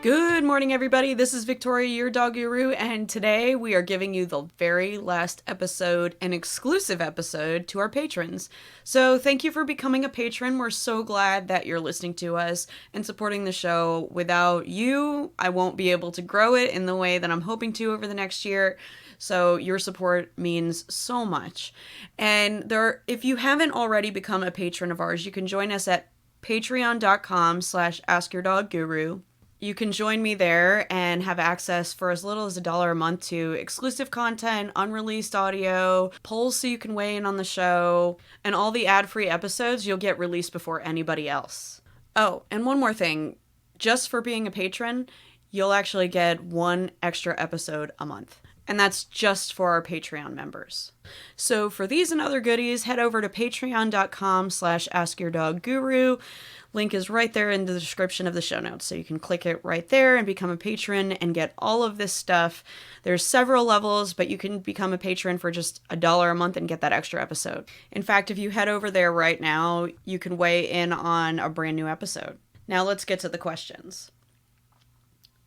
Good morning, everybody. This is Victoria, your dog guru, and today we are giving you the very last episode, an exclusive episode to our patrons. So, thank you for becoming a patron. We're so glad that you're listening to us and supporting the show. Without you, I won't be able to grow it in the way that I'm hoping to over the next year. So, your support means so much. And if you haven't already become a patron of ours, you can join us at patreon.com/askyourdogguru. You can join me there and have access for as little as $1 a month to exclusive content, unreleased audio, polls so you can weigh in on the show, and all the ad-free episodes you'll get released before anybody else. Oh, and one more thing. Just for being a patron, you'll actually get one extra episode a month. And that's just for our Patreon members. So for these and other goodies, head over to patreon.com/askyourdogguru. Link is right there in the description of the show notes, so you can click it right there and become a patron and get all of this stuff. There's several levels, but you can become a patron for just $1 a month and get that extra episode. In fact, if you head over there right now, you can weigh in on a brand new episode. Now let's get to the questions.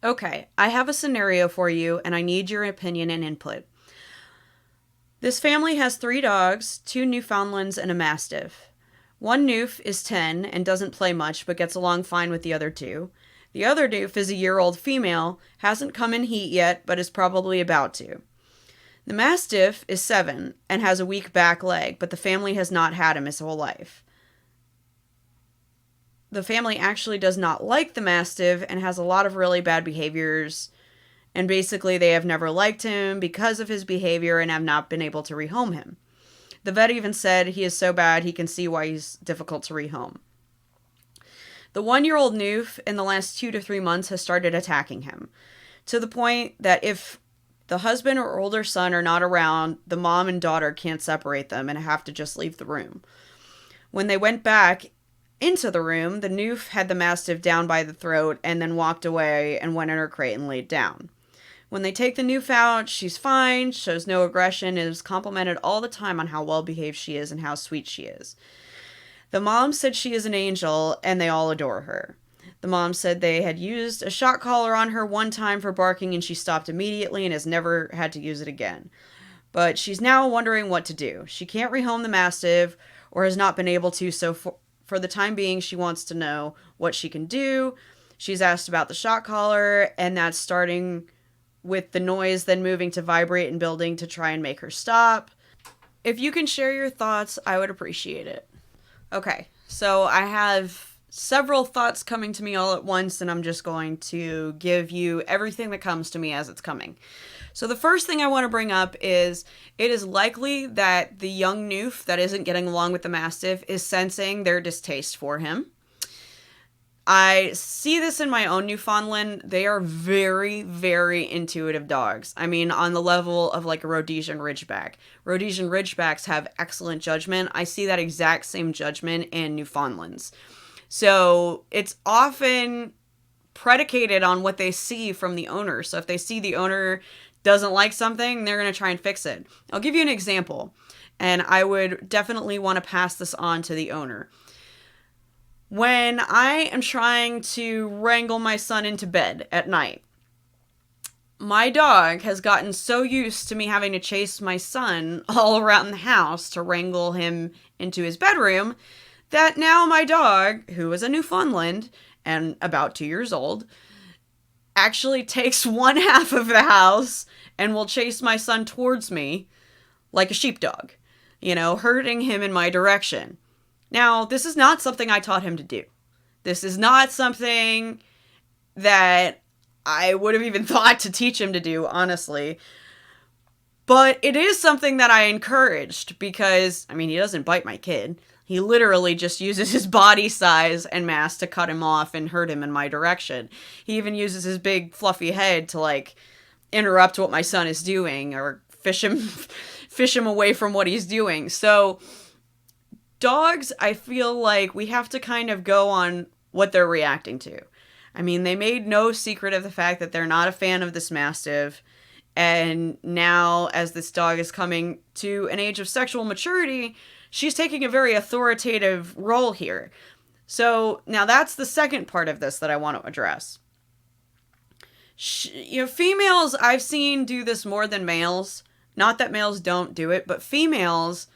Okay, I have a scenario for you, and I need your opinion and input. This family has 3 dogs, 2 Newfoundlands, and a Mastiff. One Newf is 10 and doesn't play much, but gets along fine with the other 2. The other Newf is a year-old female, hasn't come in heat yet, but is probably about to. The Mastiff is 7 and has a weak back leg, but the family has not had him his whole life. The family actually does not like the Mastiff and has a lot of really bad behaviors, and basically they have never liked him because of his behavior and have not been able to rehome him. The vet even said he is so bad he can see why he's difficult to rehome. The 1-year-old Newf in the last 2 to 3 months has started attacking him, to the point that if the husband or older son are not around, the mom and daughter can't separate them and have to just leave the room. When they went back into the room, the Newf had the Mastiff down by the throat and then walked away and went in her crate and laid down. When they take the Newf out, she's fine, shows no aggression, and is complimented all the time on how well behaved she is and how sweet she is. The mom said she is an angel, and they all adore her. The mom said they had used a shock collar on her one time for barking, and she stopped immediately and has never had to use it again. But she's now wondering what to do. She can't rehome the Mastiff, or has not been able to, so for the time being, she wants to know what she can do. She's asked about the shock collar, and that's starting with the noise then moving to vibrate and building to try and make her stop. If you can share your thoughts, I would appreciate it. Okay, so I have several thoughts coming to me all at once, and I'm just going to give you everything that comes to me as it's coming. So the first thing I want to bring up is it is likely that the young Newf that isn't getting along with the Mastiff is sensing their distaste for him. I see this in my own Newfoundland. They are very, very intuitive dogs. I mean, on the level of like a Rhodesian Ridgeback. Rhodesian Ridgebacks have excellent judgment. I see that exact same judgment in Newfoundlands. So it's often predicated on what they see from the owner. So if they see the owner doesn't like something, they're going to try and fix it. I'll give you an example, and I would definitely want to pass this on to the owner. When I am trying to wrangle my son into bed at night, my dog has gotten so used to me having to chase my son all around the house to wrangle him into his bedroom that now my dog, who is a Newfoundland and about 2 years old, actually takes one half of the house and will chase my son towards me like a sheepdog, herding him in my direction. Now, this is not something I taught him to do. This is not something that I would have even thought to teach him to do, honestly. But it is something that I encouraged because, he doesn't bite my kid. He literally just uses his body size and mass to cut him off and herd him in my direction. He even uses his big fluffy head to, interrupt what my son is doing or fish him away from what he's doing. So dogs, I feel like we have to kind of go on what they're reacting to. They made no secret of the fact that they're not a fan of this Mastiff. And now, as this dog is coming to an age of sexual maturity, she's taking a very authoritative role here. So now that's the second part of this that I want to address. Females I've seen do this more than males. Not that males don't do it, but females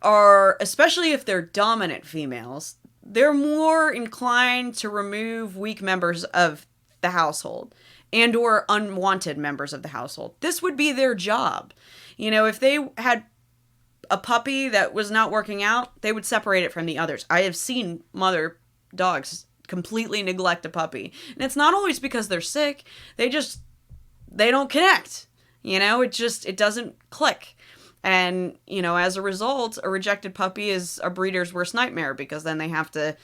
are, especially if they're dominant females, they're more inclined to remove weak members of the household and or unwanted members of the household. This would be their job. If they had a puppy that was not working out, they would separate it from the others. I have seen mother dogs completely neglect a puppy. And it's not always because they're sick. They don't connect. It doesn't click. And, as a result, a rejected puppy is a breeder's worst nightmare, because then they have to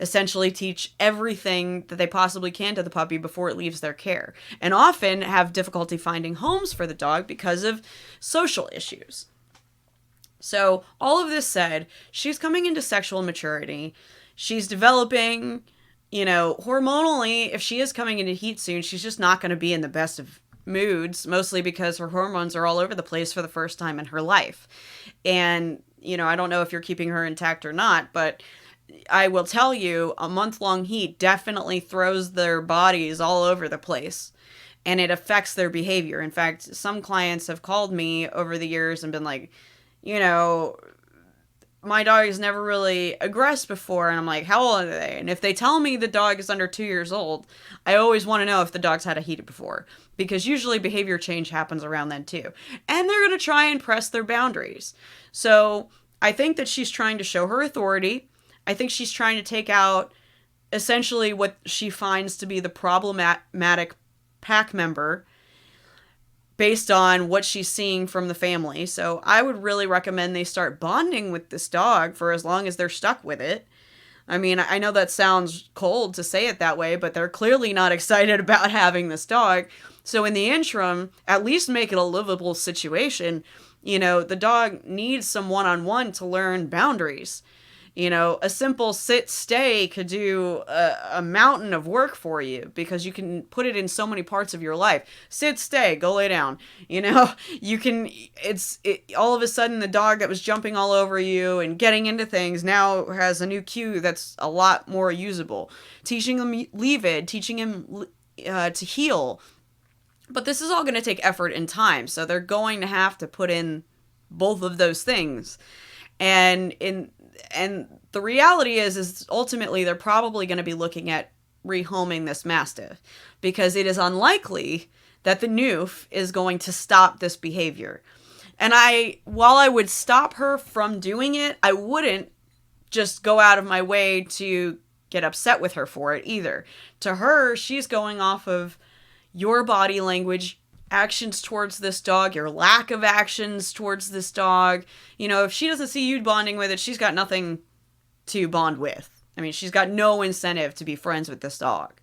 essentially teach everything that they possibly can to the puppy before it leaves their care. And often have difficulty finding homes for the dog because of social issues. So, all of this said, she's coming into sexual maturity. She's developing, hormonally, if she is coming into heat soon, she's just not going to be in the best of moods, mostly because her hormones are all over the place for the first time in her life. And, I don't know if you're keeping her intact or not, but I will tell you, a month-long heat definitely throws their bodies all over the place, and it affects their behavior. In fact, some clients have called me over the years and been like, my dog has never really aggressed before. And I'm like, how old are they? And if they tell me the dog is under 2 years old, I always want to know if the dog's had a heat before, because usually behavior change happens around then too. And they're going to try and press their boundaries. So I think that she's trying to show her authority. I think she's trying to take out essentially what she finds to be the problematic pack member based on what she's seeing from the family. So I would really recommend they start bonding with this dog for as long as they're stuck with it. I mean, I know that sounds cold to say it that way, but they're clearly not excited about having this dog. So in the interim, at least make it a livable situation. The dog needs some one-on-one to learn boundaries. A simple sit, stay could do a mountain of work for you, because you can put it in so many parts of your life. Sit, stay, go lay down. You can, all of a sudden the dog that was jumping all over you and getting into things now has a new cue that's a lot more usable. Teaching him leave it, teaching him to heel. But this is all going to take effort and time, so they're going to have to put in both of those things. And the reality is ultimately they're probably going to be looking at rehoming this Mastiff, because it is unlikely that the Noof is going to stop this behavior. And while I would stop her from doing it, I wouldn't just go out of my way to get upset with her for it either. To her, she's going off of your body language, actions towards this dog, your lack of actions towards this dog. If she doesn't see you bonding with it, she's got nothing to bond with. I mean, she's got no incentive to be friends with this dog.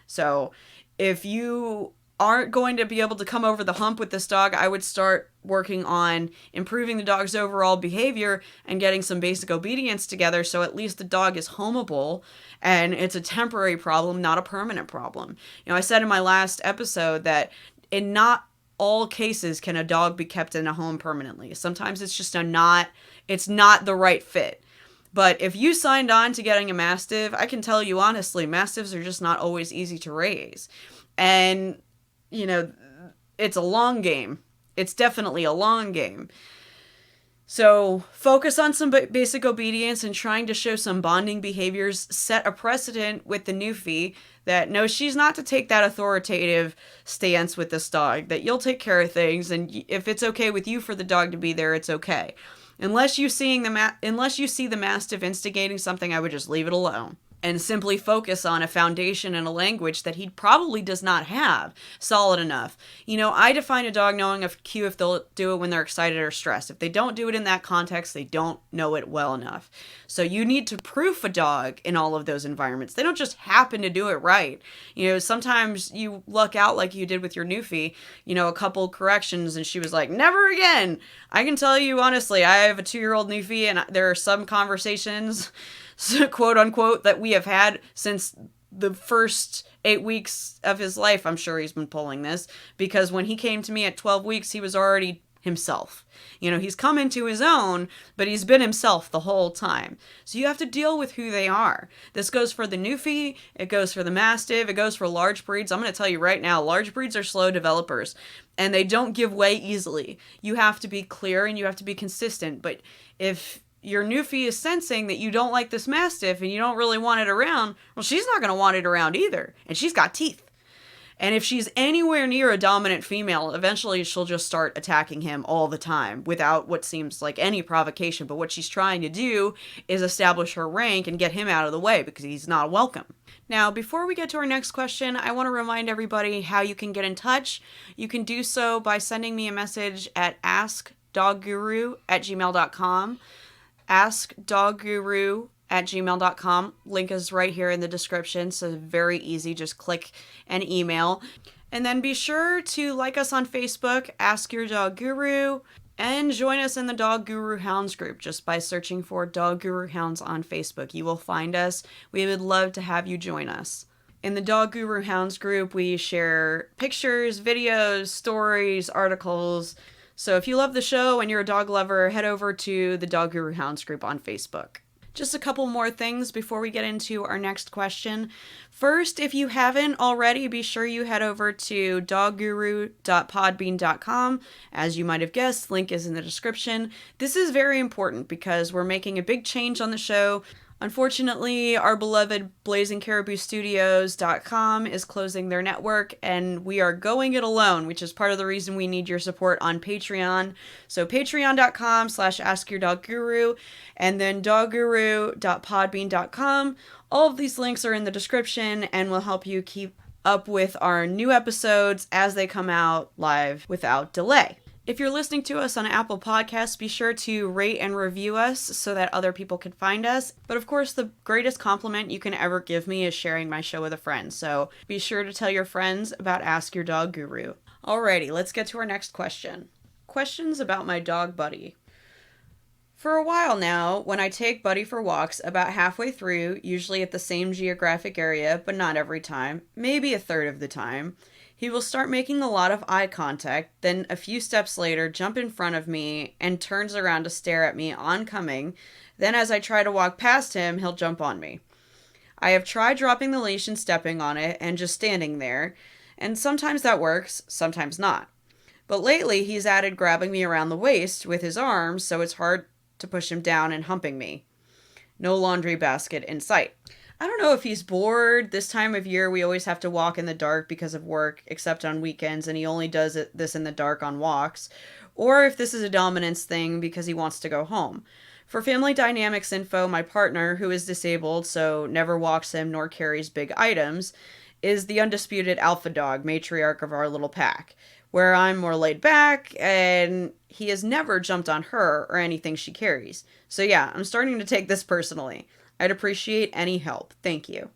So if you aren't going to be able to come over the hump with this dog, I would start working on improving the dog's overall behavior and getting some basic obedience together, so at least the dog is homeable and it's a temporary problem, not a permanent problem. I said in my last episode that in not all cases can a dog be kept in a home permanently. Sometimes it's just it's not the right fit. But if you signed on to getting a Mastiff, I can tell you honestly, Mastiffs are just not always easy to raise. And, it's a long game. It's definitely a long game. So focus on some basic obedience and trying to show some bonding behaviors. Set a precedent with the Newfie that no, she's not to take that authoritative stance with this dog, that you'll take care of things, and if it's okay with you for the dog to be there, it's okay. Unless you see the Mastiff instigating something, I would just leave it alone and simply focus on a foundation and a language that he probably does not have solid enough. I define a dog knowing a cue if they'll do it when they're excited or stressed. If they don't do it in that context, they don't know it well enough. So you need to proof a dog in all of those environments. They don't just happen to do it right. Sometimes you luck out like you did with your Newfie, a couple corrections and she was like, never again. I can tell you honestly, I have a 2-year-old Newfie, and there are some conversations, quote unquote, that we have had since the first 8 weeks of his life. I'm sure he's been pulling this, because when he came to me at 12 weeks, he was already himself. You know, he's come into his own, but he's been himself the whole time. So you have to deal with who they are. This goes for the Newfie, it goes for the Mastiff, it goes for large breeds. I'm going to tell you right now, large breeds are slow developers, and they don't give way easily. You have to be clear and you have to be consistent. But if your Newfie is sensing that you don't like this Mastiff and you don't really want it around, well, she's not going to want it around either. And she's got teeth. And if she's anywhere near a dominant female, eventually she'll just start attacking him all the time without what seems like any provocation. But what she's trying to do is establish her rank and get him out of the way because he's not welcome. Now, before we get to our next question, I want to remind everybody how you can get in touch. You can do so by sending me a message at askdogguru@gmail.com. askdogguru@gmail.com. Link is right here in the description, so very easy. Just click and email. And then be sure to like us on Facebook, Ask Your Dog Guru, and join us in the Dog Guru Hounds group just by searching for Dog Guru Hounds on Facebook. You will find us. We would love to have you join us. In the Dog Guru Hounds group, we share pictures, videos, stories, articles. So if you love the show and you're a dog lover, head over to the Dog Guru Hounds group on Facebook. Just a couple more things before we get into our next question. First, if you haven't already, be sure you head over to dogguru.podbean.com. As you might have guessed, link is in the description. This is very important because we're making a big change on the show. Unfortunately, our beloved BlazingCaribouStudios.com is closing their network, and we are going it alone, which is part of the reason we need your support on Patreon. So patreon.com/askyourdogguru, and then dogguru.podbean.com. All of these links are in the description and will help you keep up with our new episodes as they come out live without delay. If you're listening to us on Apple Podcasts, be sure to rate and review us so that other people can find us. But of course, the greatest compliment you can ever give me is sharing my show with a friend. So be sure to tell your friends about Ask Your Dog Guru. Alrighty, let's get to our next question. Questions about my dog Buddy. For a while now, when I take Buddy for walks, about halfway through, usually at the same geographic area, but not every time, maybe a third of the time, he will start making a lot of eye contact, then a few steps later jump in front of me and turns around to stare at me oncoming. Then as I try to walk past him, he'll jump on me. I have tried dropping the leash and stepping on it and just standing there, and sometimes that works, sometimes not. But lately he's added grabbing me around the waist with his arms, so it's hard to push him down and humping me. No laundry basket in sight. I don't know if he's bored. This time of year, we always have to walk in the dark because of work, except on weekends, and he only does this in the dark on walks. Or if this is a dominance thing because he wants to go home. For family dynamics info, my partner, who is disabled, so never walks him nor carries big items, is the undisputed alpha dog, matriarch of our little pack, where I'm more laid back, and he has never jumped on her or anything she carries. So yeah, I'm starting to take this personally. I'd appreciate any help. Thank you.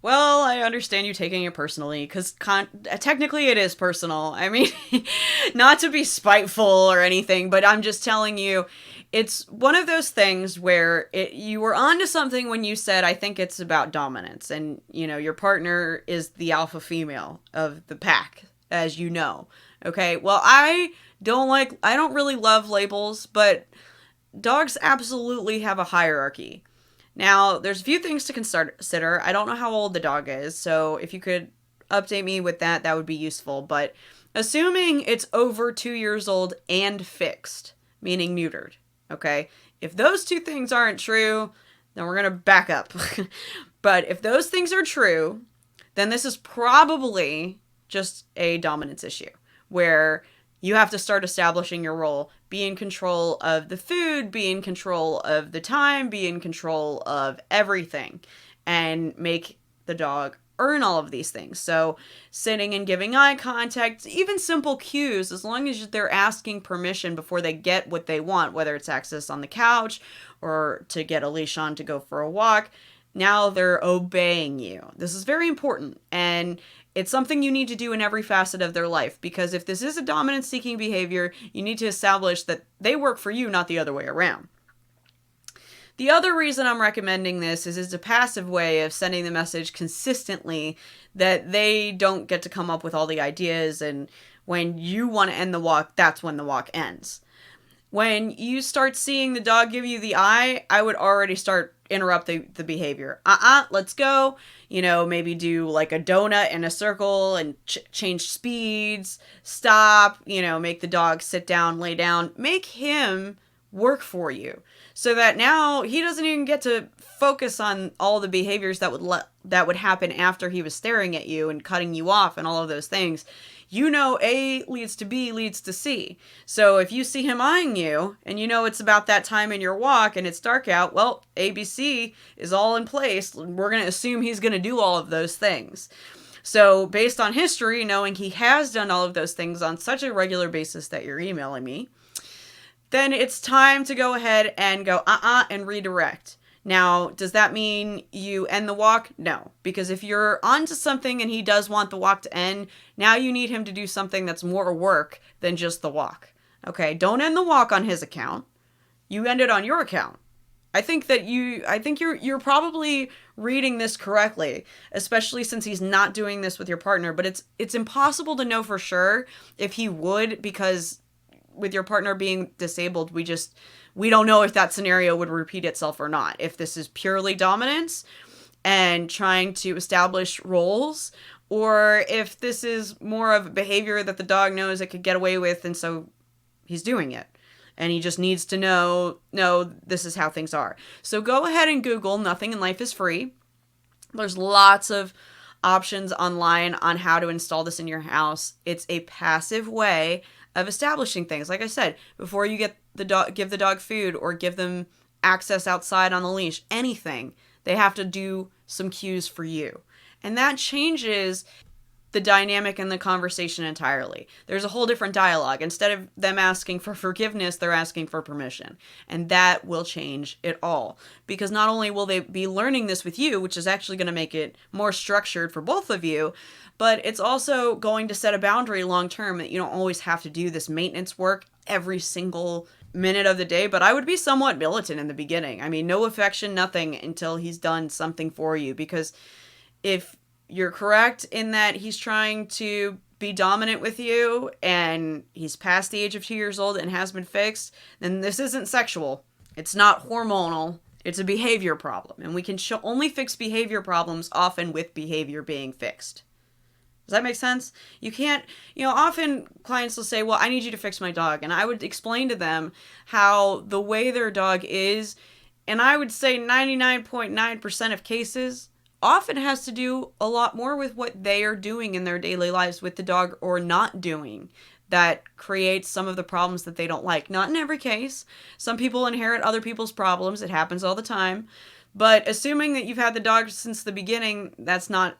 Well, I understand you taking it personally, because technically it is personal. I mean, not to be spiteful or anything, but I'm just telling you, it's one of those things where you were onto something when you said, I think it's about dominance. And, you know, your partner is the alpha female of the pack, as you know. Okay, well, I don't really love labels, but dogs absolutely have a hierarchy. Now, there's a few things to consider. I don't know how old the dog is, so if you could update me with that, that would be useful. But assuming it's over 2 years old and fixed, meaning neutered, okay? If those two things aren't true, then we're going to back up. But if those things are true, then this is probably just a dominance issue, where you have to start establishing your role, be in control of the food, be in control of the time, be in control of everything, and make the dog earn all of these things. So sitting and giving eye contact, even simple cues, as long as they're asking permission before they get what they want, whether it's access on the couch or to get a leash on to go for a walk, now they're obeying you. This is very important, and it's something you need to do in every facet of their life, because if this is a dominance-seeking behavior, you need to establish that they work for you, not the other way around. The other reason I'm recommending this is it's a passive way of sending the message consistently that they don't get to come up with all the ideas and When you want to end the walk, that's when the walk ends. When you start seeing the dog give you the eye, I would already start interrupting the behavior. Let's go. Maybe do like a donut in a circle and change speeds. Stop. Make the dog sit down, lay down. Make him work for you, so that now he doesn't even get to focus on all the behaviors that would happen after he was staring at you and cutting you off and all of those things. A leads to B leads to C. So if you see him eyeing you and it's about that time in your walk and it's dark out, well, ABC is all in place. We're going to assume he's going to do all of those things. So based on history, knowing he has done all of those things on such a regular basis that you're emailing me, then it's time to go ahead and go and redirect. Now, does that mean you end the walk? No, because if you're onto something and he does want the walk to end, now you need him to do something that's more work than just the walk. Okay, don't end the walk on his account. You end it on your account. I think you're probably reading this correctly, especially since he's not doing this with your partner, but it's impossible to know for sure if he would, because with your partner being disabled, we don't know if that scenario would repeat itself or not. If this is purely dominance and trying to establish roles, or if this is more of a behavior that the dog knows it could get away with, and so he's doing it. And he just needs to know, no, this is how things are. So go ahead and Google Nothing in Life is Free. There's lots of options online on how to install this in your house. It's a passive way of establishing things. Like I said, before you give the dog food or give them access outside on the leash, anything, they have to do some cues for you. And that changes the dynamic and the conversation entirely. There's a whole different dialogue. Instead of them asking for forgiveness, they're asking for permission. And that will change it all. Because not only will they be learning this with you, which is actually going to make it more structured for both of you, but it's also going to set a boundary long term that you don't always have to do this maintenance work every single minute of the day. But I would be somewhat militant in the beginning. I mean, no affection, nothing until he's done something for you. Because if you're correct in that he's trying to be dominant with you and he's past the age of 2 years old and has been fixed, then this isn't sexual. It's not hormonal. It's a behavior problem. And we can only fix behavior problems often with behavior being fixed. Does that make sense? You can't, often clients will say, well, I need you to fix my dog. And I would explain to them how the way their dog is, and I would say 99.9% of cases, often has to do a lot more with what they are doing in their daily lives with the dog or not doing that creates some of the problems that they don't like. Not in every case. Some people inherit other people's problems. It happens all the time. But assuming that you've had the dog since the beginning, that's not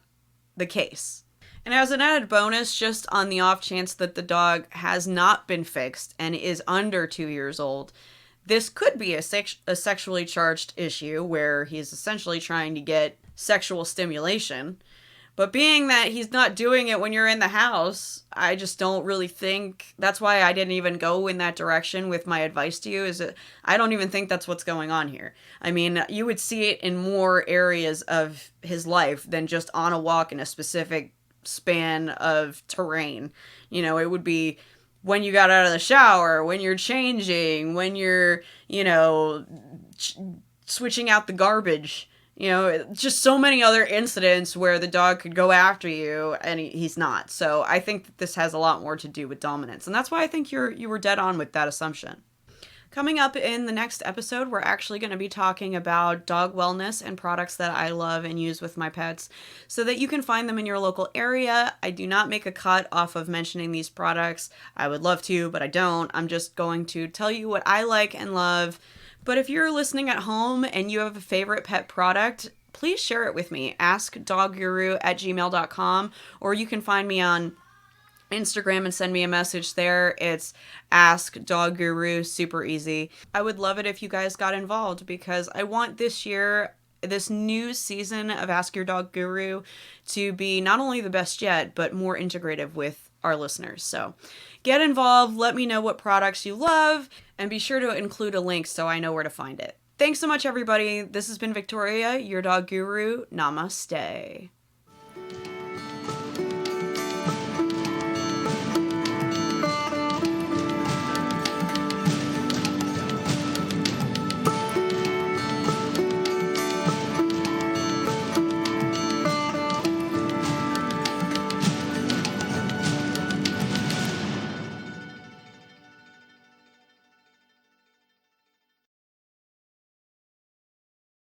the case. And as an added bonus, just on the off chance that the dog has not been fixed and is under 2 years old, this could be a sexually charged issue where he's essentially trying to get sexual stimulation. But being that he's not doing it when you're in the house, I just don't really think, that's why I didn't even go in that direction with my advice to you, is that I don't even think that's what's going on here. I mean, you would see it in more areas of his life than just on a walk in a specific span of terrain. It would be when you got out of the shower, when you're changing, when you're, switching out the garbage. Just so many other incidents where the dog could go after you and he's not. So I think that this has a lot more to do with dominance. And that's why I think you were dead on with that assumption. Coming up in the next episode, we're actually going to be talking about dog wellness and products that I love and use with my pets so that you can find them in your local area. I do not make a cut off of mentioning these products. I would love to, but I don't. I'm just going to tell you what I like and love. But if you're listening at home and you have a favorite pet product, please share it with me. AskDogGuru@gmail.com, or you can find me on Instagram and send me a message there. It's Ask Dog Guru, super easy. I would love it if you guys got involved because I want this year, this new season of Ask Your Dog Guru to be not only the best yet, but more integrative with our listeners. So get involved, let me know what products you love, and be sure to include a link so I know where to find it. Thanks so much, everybody. This has been Victoria, your dog guru. Namaste.